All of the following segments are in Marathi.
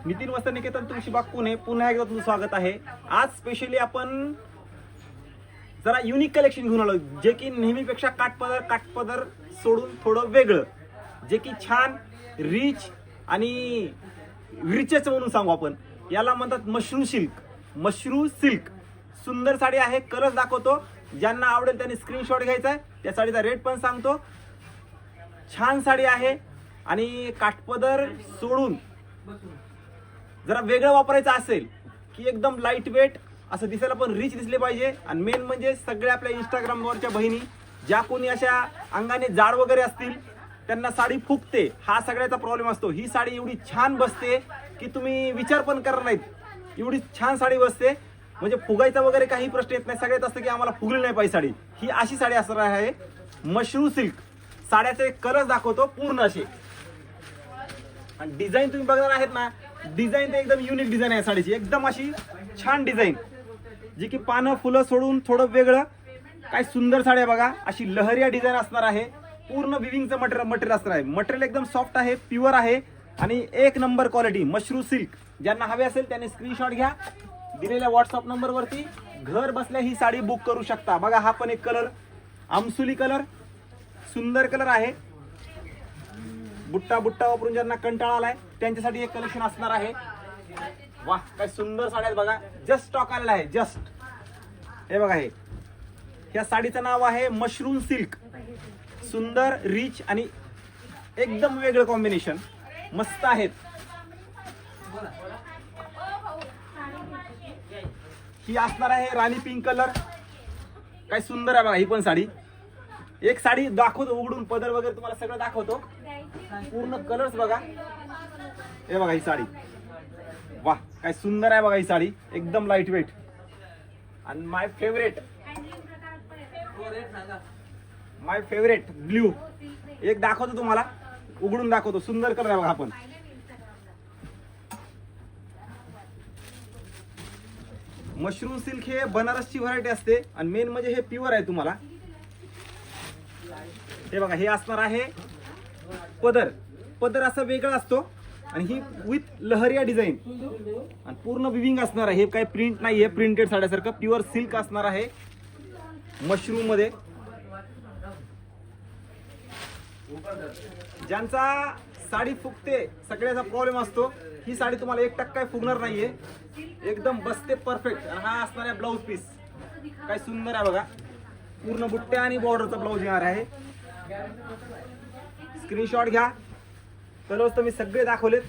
नितीन वस्त्र निकेतन तुळशीबाग पुणे पुन्हा एकदा तुमचं स्वागत आहे। आज स्पेशली आपण जरा युनिक कलेक्शन घेऊन आलो, जे की नेहमीपेक्षा काटपदर सोडून थोडं वेगळं, जे की छान रिच आणि रिचच म्हणून सांगू आपण। याला म्हणतात मशरू सिल्क। सुंदर साडी आहे, कलर दाखवतो, ज्यांना आवडेल त्यांनी स्क्रीनशॉट घ्यायचा आहे। त्या साडीचा रेट पण सांगतो। छान साडी आहे आणि काटपदर सोडून जरा वेगळं वापरायचं असेल की एकदम लाईट वेट असं दिसायला पण रिच दिसले पाहिजे। आणि मेन म्हणजे सगळ्या आपल्या इंस्टाग्रामवरच्या बहिणी ज्या कोणी अशा अंगाने जाड वगैरे असतील त्यांना साडी फुगते, हा सगळ्याचा प्रॉब्लेम असतो। ही साडी एवढी छान बसते की तुम्ही विचार पण करणार नाहीत, एवढी छान साडी बसते, म्हणजे फुगायचा वगैरे काही प्रश्न येत नाही। सगळ्यात असतं की आम्हाला फुगली नाही पाहिजे साडी, ही अशी साडी असणार आहे मशरू सिल्क। साड्याचे कलर दाखवतो पूर्ण असे, आणि डिझाईन तुम्ही बघणार आहेत ना, डिझाईन तर एकदम युनिक डिझाईन आहे साडीची, एकदम अशी छान डिझाईन, जी की पानं फुलं सोडून थोडं वेगळं। काय सुंदर साडी आहे बघा, अशी लहरिया डिझाईन असणार आहे। पूर्ण विविंगचं मटेरियल असणार आहे। मटेरियल एकदम सॉफ्ट आहे, प्युअर आहे आणि एक नंबर क्वालिटी मशरू सिल्क। ज्यांना हवे असेल त्यांनी स्क्रीनशॉट घ्या, दिलेल्या व्हॉट्सअप नंबरवरती घर बसल्या ही साडी बुक करू शकता। बघा हा पण एक कलर, आमसुली कलर, सुंदर कलर आहे। बुट्टा वापरून ज्यांना कंटाळा आलाय त्यांच्यासाठी एक कलेक्शन असणार आहे। वाह काय सुंदर साड्या आहेत बघा, जस्ट स्टॉक आलेला आहे, जस्ट हे बघा। हे या साडीचं नाव आहे मशरूम सिल्क। सुंदर रिच आणि एकदम वेगळं कॉम्बिनेशन, मस्त आहेत। ही असणार आहे राणी पिंक कलर, काय सुंदर आहे बघा। ही पण साडी, एक साडी दाखवतो उघडून, पदर वगैरे तुम्हाला सगळं दाखवतो, पूर्ण कलर्स बघा। हे बघा ही साडी, वाह काय सुंदर आहे बघा ही साडी, एकदम लाईट वेट आणि माय फेवरेट ब्ल्यू। एक दाखवतो तुम्हाला, उघडून दाखवतो, सुंदर कलर आहे बघा। आपण मशरूम सिल्क हे बनारसची व्हरायटी असते आणि मेन म्हणजे हे प्युअर आहे तुम्हाला। हे बघा हे असणार आहे पदर असा वेगळा असतो आणि ही विथ लहरिया डिझाईन आणि पूर्ण विविंग असणार आहे। हे काही प्रिंट नाहीये, प्रिंटेड साड्यासारखं प्युअर सिल्क असणार आहे मशरूम मध्ये। ज्यांचा साडी फुगते सगळ्याचा प्रॉब्लेम असतो, ही साडी तुम्हाला 1% फुगणार नाहीये, एकदम बसते परफेक्ट। आणि हा असणार आहे ब्लाऊज पीस, काय सुंदर आहे बघा, पूर्ण बुट्ट्या आणि बॉर्डरचा ब्लाऊज येणार आहे। स्क्रीनशॉट घ्या, कलर्स तर मी सगळे दाखवलेत।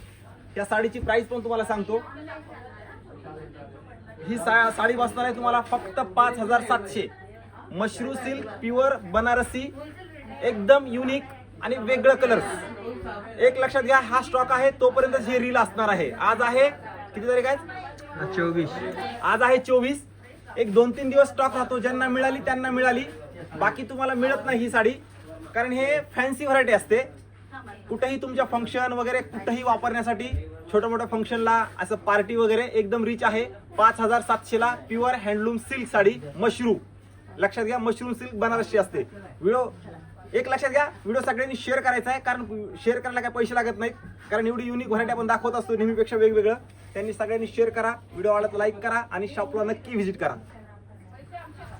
या साडीची प्राइस पण तुम्हाला सांगतो। ही साडी बसणार आहे तुम्हाला फक्त 5700। मशरू सिल्क प्युअर बनारसी, एकदम युनिक आणि वेगळं कलर। एक लक्षात घ्या, हा स्टॉक आहे तोपर्यंत हे रील असणार आहे। आज आहे किती तारीख आहे? 24। आज आहे 24। एक 2-3 दिवस स्टॉक राहतो, ज्यांना मिळाली त्यांना मिळाली, बाकी तुम्हाला मिळत नाही ही साडी, कारण हे फॅन्सी व्हरायटी असते। कुठेही तुमच्या फंक्शन वगैरे कुठेही वापरण्यासाठी, छोट्या मोठ्या फंक्शनला असं पार्टी वगैरे एकदम रिच आहे। 5700 ला pure handloom silk sari mushroom, लक्षात घ्या मशरूम सिल्क बनारसची असते। व्हिडिओ एक लक्षात घ्या, व्हिडिओ सगळ्यांनी शेअर करायचा आहे, कारण शेअर करायला काही पैसे लागत नाहीत, कारण एवढी युनिक व्हरायटी आपण दाखवत असतो नेहमीपेक्षा वेगवेगळं। त्यांनी सगळ्यांनी शेअर करा, व्हिडिओ आवडला लाईक करा आणि शॉपला नक्की व्हिजिट करा।